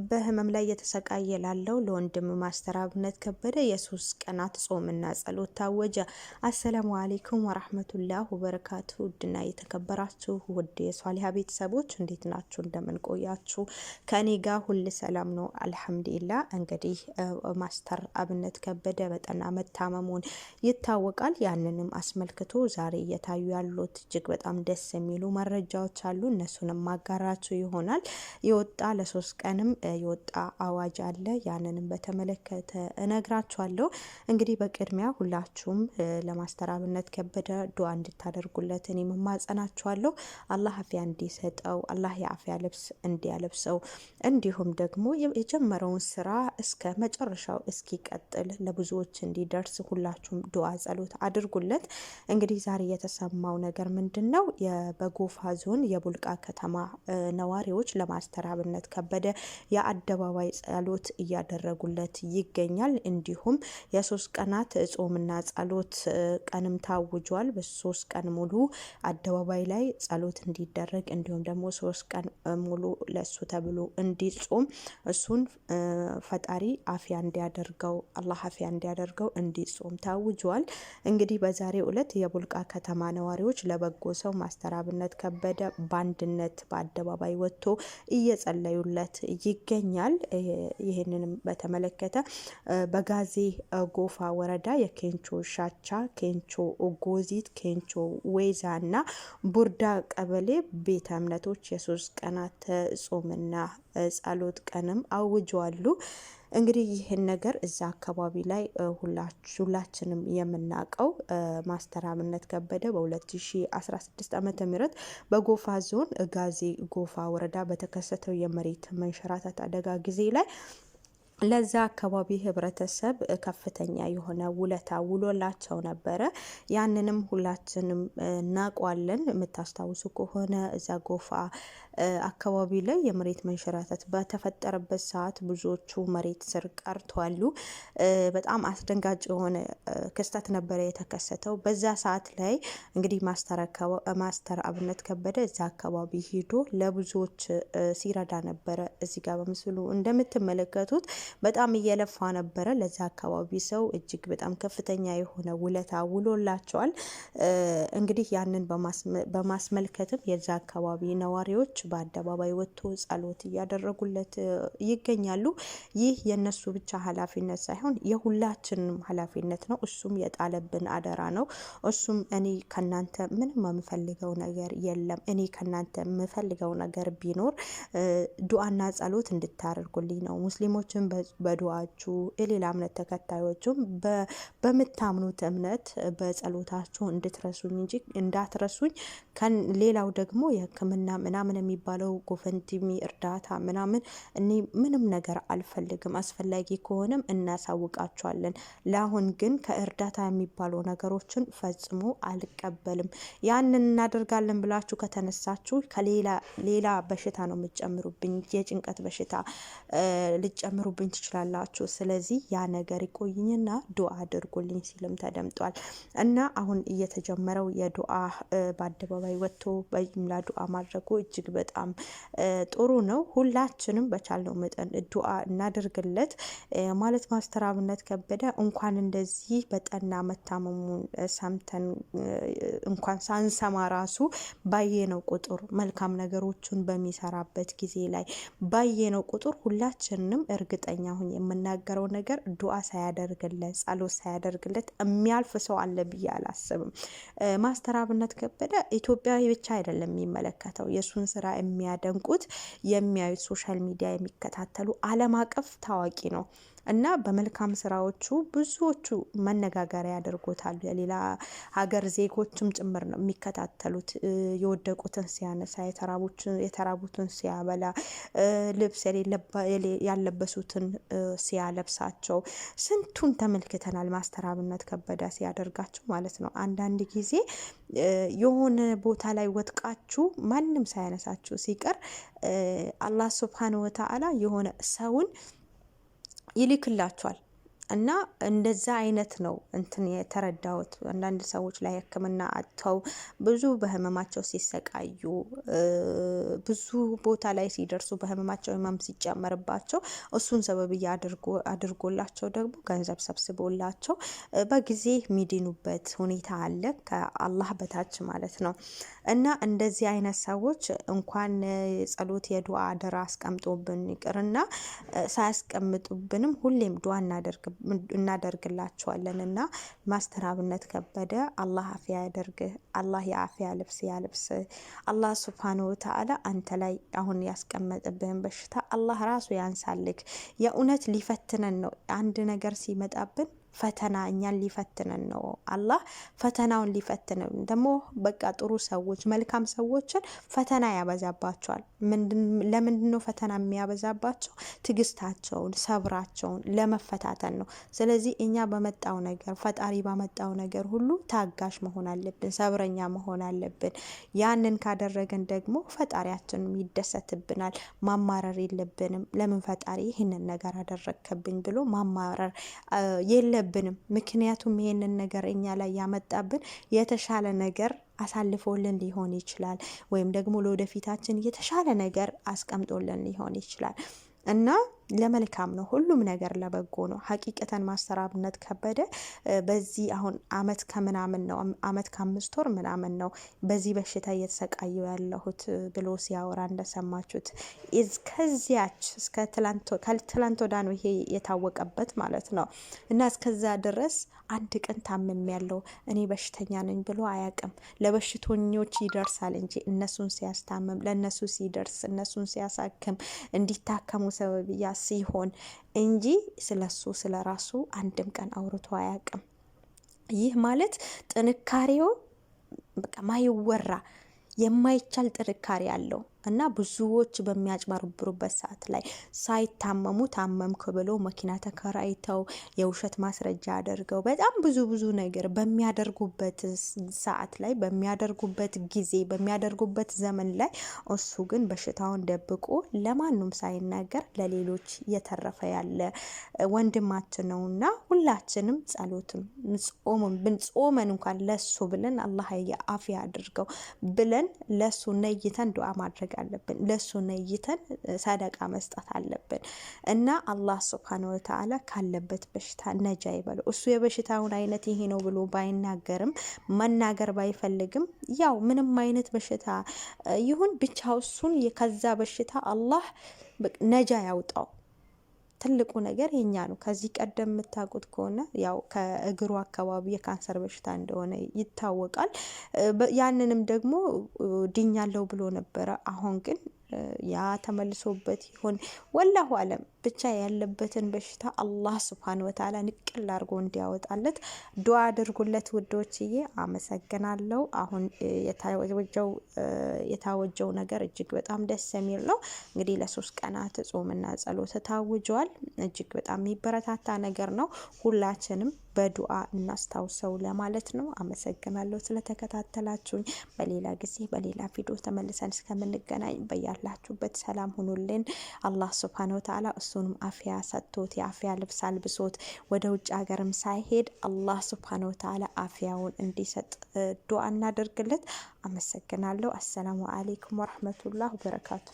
በህመም ላይ የተሰቃየ ላለው ለወንድም ማስተር አብነት ከበደ የሶስት ቀናት ጾምና ጸሎት ታወጀ። አሰላሙ አሌይኩም ወራህመቱላህ ወበረካቱ። ውድና የተከበራችሁ ውድ የሷሊሃ ቤተሰቦች እንዴት ናችሁ? እንደምን ቆያችሁ? ከኔ ጋር ሁል ሰላም ነው አልሐምዱሊላህ። እንግዲህ ማስተር አብነት ከበደ በጠና መታመሙን ይታወቃል። ያንንም አስመልክቶ ዛሬ እየታዩ ያሉት እጅግ በጣም ደስ የሚሉ መረጃዎች አሉ። እነሱንም ማጋራችሁ ይሆናል። የወጣ ለሶስት ቀንም የወጣ አዋጅ አለ። ያንንም በተመለከተ እነግራችኋለሁ። እንግዲህ በቅድሚያ ሁላችሁም ለማስተር አብነት ከበደ ዱዓ እንድታደርጉለት እኔ መማጸናችኋለሁ። አላህ አፊያ እንዲሰጠው፣ አላህ የአፊያ ልብስ እንዲያለብሰው፣ እንዲሁም ደግሞ የጀመረውን ስራ እስከ መጨረሻው እስኪቀጥል ለብዙዎች እንዲደርስ ሁላችሁም ዱዓ ጸሎት አድርጉለት። እንግዲህ ዛሬ የተሰማው ነገር ምንድን ነው? በጎፋ ዞን የቡልቃ ከተማ ነዋሪዎች ለማስተር አብነት ከበደ የአደባባይ ጸሎት እያደረጉለት ይገኛል። እንዲሁም የሶስት ቀናት ጾምና ጸሎት ቀንም ታውጇል። በሶስት ቀን ሙሉ አደባባይ ላይ ጸሎት እንዲደረግ እንዲሁም ደግሞ ሶስት ቀን ሙሉ ለሱ ተብሎ እንዲጾም እሱን ፈጣሪ አፊያ እንዲያደርገው አላህ አፊያ እንዲያደርገው እንዲጾም ታውጇል። እንግዲህ በዛሬው ዕለት የቡልቃ ከተማ ነዋሪዎች ለበጎ ሰው ማስተር አብነት ከበደ በአንድነት በአደባባይ ወጥቶ እየጸለዩለት ይገኛል። ይህንንም በተመለከተ በጋዜ ጎፋ ወረዳ የኬንቾ ሻቻ፣ ኬንቾ ጎዚት፣ ኬንቾ ወይዛ እና ቡርዳ ቀበሌ ቤተ እምነቶች የሶስት ቀናት ጾምና ጸሎት ቀንም አውጀዋሉ። እንግዲህ ይህን ነገር እዛ አካባቢ ላይ ሁላችንም የምናውቀው ማስተር አብነት ከበደ በ2016 ዓ.ም በጎፋ ዞን ጋዜ ጎፋ ወረዳ በተከሰተው የመሬት መንሸራተት አደጋ ጊዜ ላይ ለዛ አካባቢ ህብረተሰብ ከፍተኛ የሆነ ውለታ ውሎላቸው ነበረ። ያንንም ሁላችንም እናውቀዋለን። የምታስታውሱ ከሆነ እዛ ጎፋ አካባቢ ላይ የመሬት መንሸራተት በተፈጠረበት ሰዓት ብዙዎቹ መሬት ስር ቀርተዋሉ። በጣም አስደንጋጭ የሆነ ክስተት ነበረ የተከሰተው። በዛ ሰዓት ላይ እንግዲህ ማስተር አብነት ከበደ እዛ አካባቢ ሄዶ ለብዙዎች ሲረዳ ነበረ። እዚህ ጋር በምስሉ እንደምትመለከቱት በጣም እየለፋ ነበረ። ለዛ አካባቢ ሰው እጅግ በጣም ከፍተኛ የሆነ ውለታ ውሎላቸዋል። እንግዲህ ያንን በማስመልከትም የዛ አካባቢ ነዋሪዎች በአደባባይ ወጥቶ ጸሎት እያደረጉለት ይገኛሉ። ይህ የነሱ ብቻ ኃላፊነት ሳይሆን የሁላችንም ኃላፊነት ነው። እሱም የጣለብን አደራ ነው። እሱም እኔ ከናንተ ምንም የምፈልገው ነገር የለም፣ እኔ ከናንተ የምፈልገው ነገር ቢኖር ዱዓና ጸሎት እንድታደርጉልኝ ነው። ሙስሊሞችን በዱዓችሁ፣ የሌላ እምነት ተከታዮችም በምታምኑት እምነት በጸሎታችሁ እንድትረሱኝ እንጂ እንዳትረሱኝ። ሌላው ደግሞ የሕክምና ምናምን የሚባለው ጎፈንድሚ እርዳታ ምናምን እኔ ምንም ነገር አልፈልግም። አስፈላጊ ከሆነም እናሳውቃቸዋለን። ለአሁን ግን ከእርዳታ የሚባለው ነገሮችን ፈጽሞ አልቀበልም። ያንን እናደርጋለን ብላችሁ ከተነሳችሁ ከሌላ በሽታ ነው የምትጨምሩብኝ፣ የጭንቀት በሽታ ልጨምሩብኝ ትችላላችሁ። ስለዚህ ያ ነገር ይቆይኝና ዱዓ አድርጉልኝ ሲልም ተደምጧል። እና አሁን እየተጀመረው የዱዓ በአደባባይ ወጥቶ በጅምላ ዱዓ ማድረጉ እጅግ በጣም ጥሩ ነው። ሁላችንም በቻልነው መጠን ዱዓ እናደርግለት ማለት ማስተር አብነት ከበደ እንኳን እንደዚህ በጠና መታመሙን ሰምተን እንኳን ሳንሰማ ራሱ ባየነው ቁጥር መልካም ነገሮችን በሚሰራበት ጊዜ ላይ ባየነው ቁጥር ሁላችንም እርግጠኛ ሁን የምናገረው ነገር ዱዓ ሳያደርግለት ጸሎት ሳያደርግለት የሚያልፍ ሰው አለ ብዬ አላስብም። ማስተር አብነት ከበደ ኢትዮጵያዊ ብቻ አይደለም የሚመለከተው። የሱን ስራ የሚያደንቁት የሚያዩት ሶሻል ሚዲያ የሚከታተሉ ዓለም አቀፍ ታዋቂ ነው እና በመልካም ስራዎቹ ብዙዎቹ መነጋገሪያ ያደርጉታል። የሌላ ሀገር ዜጎችም ጭምር ነው የሚከታተሉት። የወደቁትን ሲያነሳ፣ የተራቡትን ሲያበላ፣ ልብስ ያለበሱትን ሲያለብሳቸው ስንቱን ተመልክተናል። ማስተር አብነት ከበደ ሲያደርጋቸው ማለት ነው። አንዳንድ ጊዜ የሆነ ቦታ ላይ ወጥቃችሁ ማንም ሳያነሳችሁ ሲቀር አላህ ሱብሃነሁ ወተዓላ የሆነ ሰውን ይልክላችኋል። እና እንደዛ አይነት ነው እንትን የተረዳሁት። አንዳንድ ሰዎች ላይ ሕክምና አጥተው ብዙ በህመማቸው ሲሰቃዩ ብዙ ቦታ ላይ ሲደርሱ በህመማቸው ህመም ሲጨመርባቸው እሱን ሰበብ አድርጎላቸው ደግሞ ገንዘብ ሰብስቦላቸው በጊዜ የሚድኑበት ሁኔታ አለ ከአላህ በታች ማለት ነው። እና እንደዚህ አይነት ሰዎች እንኳን ጸሎት የዱዓ አደራ አስቀምጦብን ይቅርና ሳያስቀምጡብንም ሁሌም ዱዓ እናደርግላቸዋለን። እና ማስተር አብነት ከበደ አላህ አፊያ ያደርግህ፣ አላህ የአፊያ ልብስ ያልብስ። አላህ ሱብሃነሁ ወተዓላ አንተ ላይ አሁን ያስቀመጠብህን በሽታ አላህ ራሱ ያንሳልክ። የእውነት ሊፈትነን ነው አንድ ነገር ሲመጣብን ፈተና እኛን ሊፈትነን ነው። አላህ ፈተናውን ሊፈትነን ደግሞ በቃ ጥሩ ሰዎች መልካም ሰዎችን ፈተና ያበዛባቸዋል። ለምንድን ነው ፈተና የሚያበዛባቸው? ትዕግስታቸውን ሰብራቸውን ለመፈታተን ነው። ስለዚህ እኛ በመጣው ነገር ፈጣሪ ባመጣው ነገር ሁሉ ታጋሽ መሆን አለብን፣ ሰብረኛ መሆን አለብን። ያንን ካደረገን ደግሞ ፈጣሪያችንም ይደሰትብናል። ማማረር የለብንም። ለምን ፈጣሪ ይህንን ነገር አደረግከብኝ ብሎ ማማረር የለብንም። ምክንያቱም ይሄንን ነገር እኛ ላይ ያመጣብን የተሻለ ነገር አሳልፎልን ሊሆን ይችላል፣ ወይም ደግሞ ለወደፊታችን የተሻለ ነገር አስቀምጦልን ሊሆን ይችላል። እና ለመልካም ነው። ሁሉም ነገር ለበጎ ነው። ሀቂቀተን ማስተር አብነት ከበደ በዚህ አሁን አመት ከምናምን ነው አመት ከ5 ወር ምናምን ነው በዚህ በሽታ እየተሰቃየው ያለሁት ብሎ ሲያወራ እንደሰማችሁት ከዚያች እስከ ትላንት ወዳ ነው ይሄ የታወቀበት ማለት ነው። እና እስከዛ ድረስ አንድ ቀን ታመም ያለው እኔ በሽተኛ ነኝ ብሎ አያውቅም። ለበሽተኞች ይደርሳል እንጂ እነሱን ሲያስታምም ለነሱ ሲደርስ እነሱን ሲያሳክም እንዲታከሙ ሰበብያ ሲሆን እንጂ ስለሱ ስለራሱ አንድም ቀን አውርቶ አያውቅም። ይህ ማለት ጥንካሬው በቃ ማይወራ የማይቻል ጥንካሬ አለው። እና ብዙዎች በሚያጭበረብሩበት ሰዓት ላይ ሳይታመሙ ታመምኩ ብለው መኪና ተከራይተው የውሸት ማስረጃ አድርገው በጣም ብዙ ነገር በሚያደርጉበት ሰዓት ላይ በሚያደርጉበት ጊዜ በሚያደርጉበት ዘመን ላይ እሱ ግን በሽታውን ደብቆ ለማንም ሳይናገር ለሌሎች እየተረፈ ያለ ወንድማችን ነውና ሁላችንም ጸሎትም ጾመን እንኳን ለሱ ብለን አላህ የአፊያ አድርገው ብለን ለሱ ነይተን ዱዓ ማድረግ አለብን። ለሱ ነይተን ሰደቃ መስጠት አለብን። እና አላህ ሱብሃነሁ ወተዓላ ካለበት በሽታ ነጃ ይበለው። እሱ የበሽታውን አይነት ይሄ ነው ብሎ ባይናገርም መናገር ባይፈልግም ያው ምንም አይነት በሽታ ይሁን ብቻ እሱን ከዛ በሽታ አላህ ነጃ ያውጣው። ትልቁ ነገር የኛ ነው። ከዚህ ቀደም የምታውቁት ከሆነ ያው ከእግሩ አካባቢ የካንሰር በሽታ እንደሆነ ይታወቃል። ያንንም ደግሞ ድኛለው ብሎ ነበረ። አሁን ግን ያ ተመልሶበት ይሆን ወላሁ አለም። ብቻ ያለበትን በሽታ አላህ ሱብሃነሁ ወተዓላ ንቅል አድርጎ እንዲያወጣለት ዱዓ አድርጉለት ውዶችዬ። አመሰግናለሁ። አሁን የታወጀው ነገር እጅግ በጣም ደስ የሚል ነው። እንግዲህ ለ3 ቀናት ጾምና ጸሎት ታውጇል። እጅግ በጣም የሚበረታታ ነገር ነው። ሁላችንም በዱዓ እናስታውሰው ለማለት ነው። አመሰግናለሁ ስለተከታተላችሁኝ። በሌላ ጊዜ በሌላ ቪዲዮ ተመልሰን እስከምንገናኝ በያላችሁበት ሰላም ሁኑልን። አላህ ሱብሃነሁ ወተዓላ እሱንም አፊያ ሰጥቶት የአፊያ ልብስ አልብሶት ወደ ውጭ ሀገርም ሳይሄድ አላህ ሱብሃነሁ ወተዓላ አፊያውን እንዲሰጥ ዱዓ እናደርግለት። አመሰግናለሁ። አሰላሙ አለይኩም ወራህመቱላሂ ወበረካቱ።